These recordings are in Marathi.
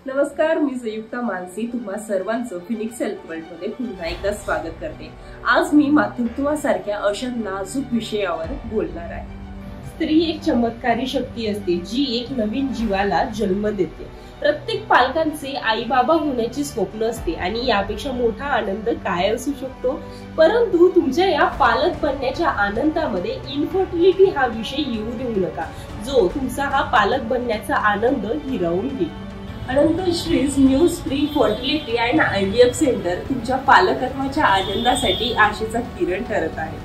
नमस्कार, मी संयुक्ता मानसी तुम्हा सर्वांचं फिनिक्स हेल्थ वर्ल्ड मध्ये पुन्हा एकदा स्वागत करते। आज मी मातृत्वासारख्या अशा नाजूक विषयावर बोलणार आहे। स्त्री एक चमत्कारी शक्ती असते जी एक नवीन जीवाला जन्म देते। प्रत्येक पालकांचे आई बाबा होण्याची स्वप्न असते आणि यापेक्षा मोठा आनंद काय असू शकतो। परंतु तुमच्या या पालक बनण्याच्या आनंदामध्ये इन्फर्टिलिटी हा विषय येऊ देऊ नका, जो तुमचा हा पालक बनण्याचा आनंद हिरावून घेईल। Anantshree's New Spring fertility and IVF centre तुमच्या पालकत्वाच्या आनंदासाठी आशेचा किरण ठरत आहे।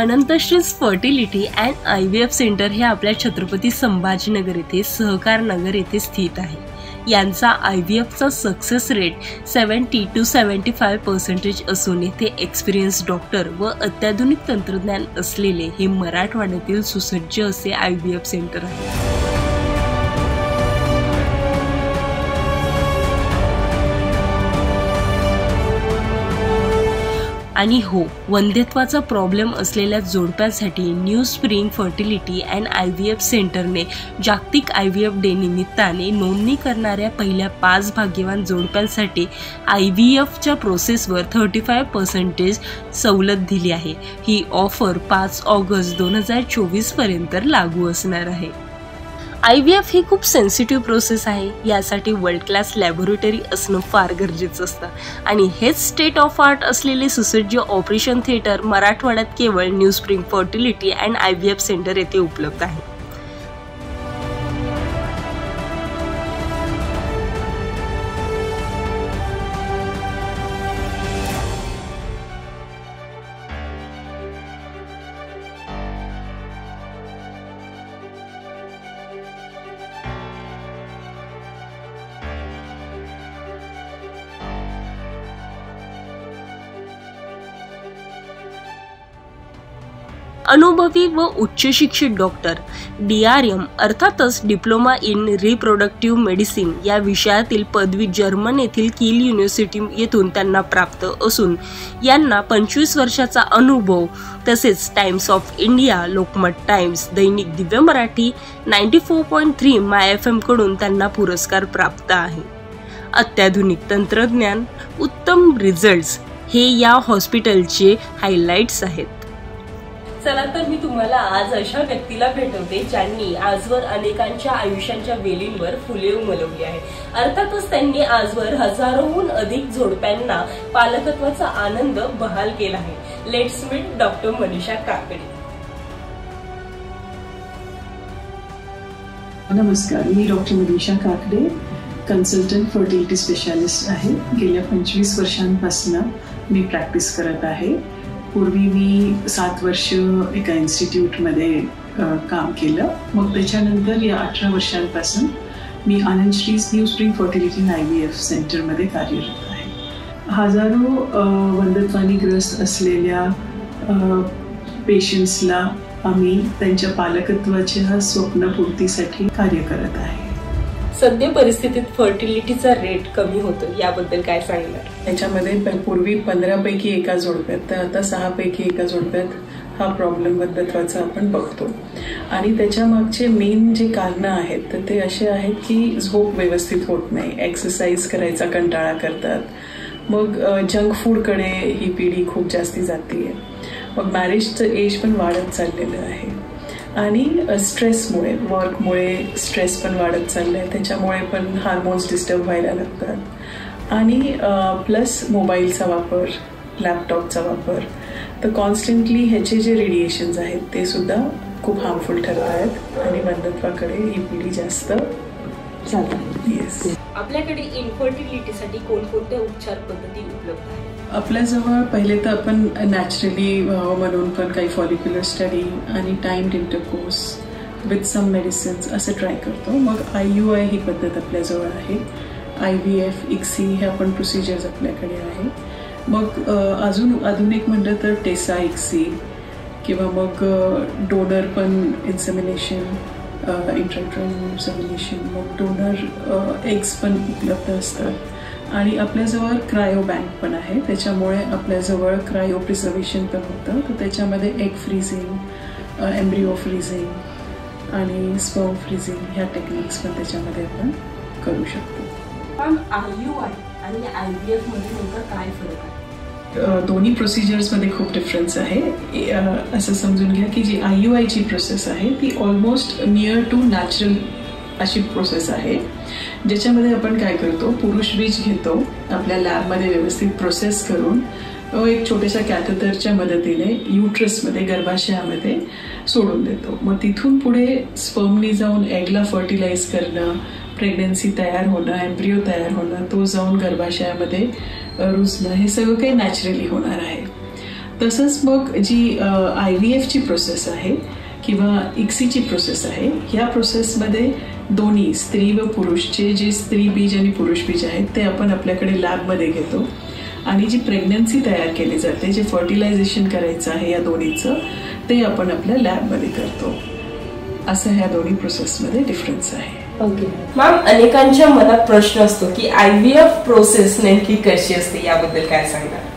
Anantshree's fertility and IVF centre हे आपल्या छत्रपती संभाजीनगर येथे सहकार नगर येथे स्थित आहे। यांचा IVF चा सक्सेस रेट 70 to 75% असून येथे एक्सपिरियन्स डॉक्टर व अत्याधुनिक तंत्रज्ञान असलेले हे मराठवाड्यातील सुसज्ज असे IVF सेंटर आहे। आणि हो, वंध्यत्वाचा प्रॉब्लेम असलेल्या जोडप्यांसाठी New Spring fertility and IVF सेंटरने जागतिक IVF डे निमित्ताने नोंदणी करणाऱ्या पहिल्या 5 भाग्यवान जोडप्यांसाठी IVFच्या प्रोसेसवर 35% सवलत दिली आहे। ही ऑफर 5 ऑगस्ट 2024 पर्यंत लागू असणार आहे। IVF ही खूप सेन्सिटिव्ह प्रोसेस आहे। यासाठी वर्ल्ड क्लास लॅबोरेटरी असणं फार गरजेचं असतं आणि हेच स्टेट ऑफ आर्ट असलेले सुसज्ज ऑपरेशन थिएटर मराठवाड्यात केवळ new Spring fertility and IVF centre येथे उपलब्ध आहे। अनुभवी व उच्च शिक्षित डॉक्टर DRM अर्थातच डिप्लोमा इन रिप्रोडक्टिव्ह मेडिसिन या विषयातील पदवी जर्मन येथील किल युनिव्हर्सिटी येथून त्यांना प्राप्त असून यांना 25 वर्षाचा अनुभव तसेच times of India, Lokmat times, Dainik Divya Marathi, 94.3 my FM कडून त्यांना पुरस्कार प्राप्त आहे। अत्याधुनिक तंत्रज्ञान, उत्तम रिझल्ट्स हे या हॉस्पिटलचे हायलाइट्स आहेत। चला तर मी तुम्हाला आज अशा व्यक्तीला भेटवते ज्यांनी आजवर अनेकांच्या आयुष्यांच्या वेलींवर फुले उमलवली आहे। अर्थातच त्यांनी आजवर हजारोहून अधिक जोडप्यांना पालकत्वाचा आनंद बहाल केला आहे। Let's meet doctor Manisha Kakade. नमस्कार, मी doctor Manisha Kakade, consultant fertility specialist आहे। गेल्या 25 वर्षांपासून मी प्रॅक्टिस करत आहे। पूर्वी मी 7 वर्ष एका इन्स्टिट्यूटमध्ये काम केलं। मग त्याच्यानंतर या 18 वर्षांपासून मी Anantshree's New Spring fertility and IVF सेंटरमध्ये कार्यरत आहे। हजारो वंध्यत्वाने ग्रस्त असलेल्या पेशंट्सला आम्ही त्यांच्या पालकत्वाच्या स्वप्नपूर्तीसाठी कार्य करत आहे। सध्या परिस्थितीत फर्टिलिटीचा रेट कमी होतो, याबद्दल काय सांगणार? त्याच्यामध्ये पूर्वी 15 पैकी एका जोडप्यात तर आता 6 पैकी एका जोडप्यात हा प्रॉब्लेम वंध्यत्वाचा आपण बघतो। आणि त्याच्या मागचे मेन जे कारणं आहेत तर ते असे आहेत की झोप व्यवस्थित होत नाही, एक्सरसाइज करायचा कंटाळा करतात, मग जंक फूडकडे ही पिढी खूप जास्ती जातीये, मग मॅरेजचं एज पण वाढत चाललेलं आहे आणि स्ट्रेसमुळे, वर्कमुळे स्ट्रेस पण वाढत चाललंय, त्याच्यामुळे पण हार्मोन्स डिस्टर्ब व्हायला लागतात आणि प्लस मोबाईलचा वापर, लॅपटॉपचा वापर, तर कॉन्स्टंटली ह्याचे जे रेडिएशन्स आहेत ते सुद्धा खूप हार्मफुल ठरत आहेत आणि वंध्यत्वाकडे ही पिढी जास्त जातात। येस, आपल्याकडे इन्फर्टिलिटीसाठी कोणकोणत्या उपचार पद्धती उपलब्ध आहेत? आपल्याजवळ पहिले तर आपण नॅचरली म्हणून पण काही फॉलिक्युलर स्टडी आणि timed intercourse with some medicines असं ट्राय करतो। मग IUI ही पद्धत आपल्याजवळ आहे, IVF, ICSI ह्या पण प्रोसिजर्स आपल्याकडे आहे। मग अजून आधुनिक म्हटलं तर टेसा ICSI किंवा मग डोनर पण इन्सेमिनेशन, इंट्रायुटराइन इन्सेमिनेशन, मग डोनर एग्स पण उपलब्ध असतात आणि आपल्याजवळ क्रायो बँक पण आहे। त्याच्यामुळे आपल्याजवळ क्रायो प्रिझर्वेशन पण होतं, तर त्याच्यामध्ये एग फ्रीजिंग, एम्ब्रिओ फ्रीजिंग आणि स्पर्म फ्रीजिंग ह्या टेक्निक्स पण त्याच्यामध्ये आपण करू शकतो। मॅम IUI आणि IVF मध्ये नेमका काय फरक आहे? दोन्ही प्रोसिजर्समध्ये खूप डिफरन्स आहे. असं समजून घ्या की जी IUI ची प्रोसेस आहे ती ऑलमोस्ट नियर टू नॅचरल अशी प्रोसेस आहे, ज्याच्यामध्ये आपण काय करतो, पुरुष बीज घेतो, आपल्या लॅबमध्ये व्यवस्थित प्रोसेस करून एक छोट्याशा कॅथेटरच्या मदतीने युट्रसमध्ये, गर्भाशयामध्ये सोडून देतो. मग तिथून पुढे स्पर्मनी जाऊन एगला फर्टिलाइज करणं, प्रेग्नन्सी तयार होणं, एम्ब्रिओ तयार होणं, तो जाऊन गर्भाशयामध्ये रुजणं, हे सगळं काही नॅचरली होणार आहे. तसंच मग जी IVF ची प्रोसेस आहे किंवा ICSI ची प्रोसेस आहे, ह्या प्रोसेसमध्ये दोन्ही स्त्री व पुरुषचे जे स्त्री बीज आणि पुरुष बीज आहेत ते आपण आपल्याकडे लॅबमध्ये घेतो आणि जी प्रेग्नन्सी तयार केली जाते, जे फर्टिलायझेशन करायचं आहे या दोन्हीचं, ते आपण आपल्या लॅबमध्ये करतो. असं ह्या दोन्ही प्रोसेसमध्ये डिफरन्स आहे. ओके मॅम, अनेकांच्या मनात प्रश्न असतो की IVF प्रोसेस नेमकी कशी असते, याबद्दल काय सांगणार?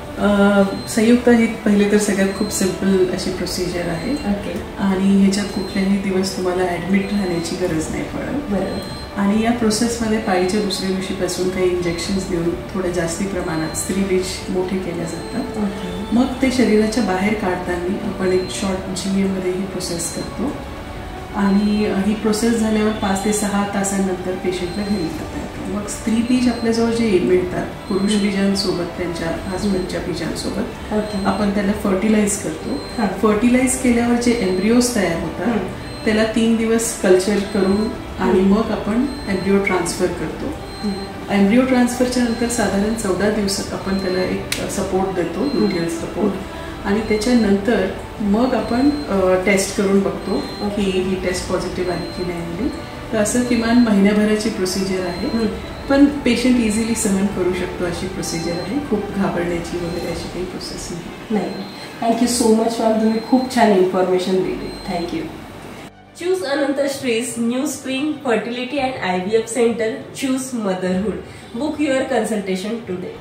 संयुक्त ही पहिले तर सगळ्यात खूप सिम्पल अशी प्रोसिजर आहे. ओके. आणि ह्याच्यात कुठल्याही दिवस तुम्हाला ऍडमिट राहण्याची गरज नाही पडत. बरोबर. आणि या प्रोसेसमध्ये पाळीच्या दुसऱ्या दिवशीपासून काही इंजेक्शन्स देऊन थोड्या जास्ती प्रमाणात स्त्री बीज मोठे केले जातात. मग ते शरीराच्या बाहेर काढताना आपण एक शॉर्ट GA मध्ये ही प्रोसेस करतो आणि ही प्रोसेस झाल्यावर 5 ते 6 तासांनंतर पेशंटला घरी जाता येतं. मग स्त्री बीज आपल्याजवळ जे मिळतात पुरुष बीजांसोबत, त्यांच्या हजबंडच्या बीजांसोबत, आपण त्याला फर्टिलाइज करतो. फर्टिलाइज केल्यावर जे एम्ब्रिओज तयार होतात त्याला 3 दिवस कल्चर करून आणि मग आपण एम्ब्रिओ ट्रान्सफर करतो. एम्ब्रिओ ट्रान्सफरच्या नंतर साधारण 14 दिवसात आपण त्याला एक सपोर्ट देतो, न्यूट्रियल सपोर्ट, आणि त्याच्यानंतर मग आपण टेस्ट करून बघतो की ही टेस्ट पॉझिटिव्ह आली की नाही आली. तर असं किमान महिन्याभराची प्रोसिजर आहे, पण पेशंट इझिली सहन करू शकतो अशी प्रोसिजर आहे. खूप घाबरण्याची वगैरे अशी काही प्रोसेस नाही. थँक्यू सो मच मॅम, तुम्ही खूप छान इन्फॉर्मेशन दिली. Thank you. Choose Ananta Street's New Spring Fertility and IVF Center. Choose Motherhood. Book your consultation today.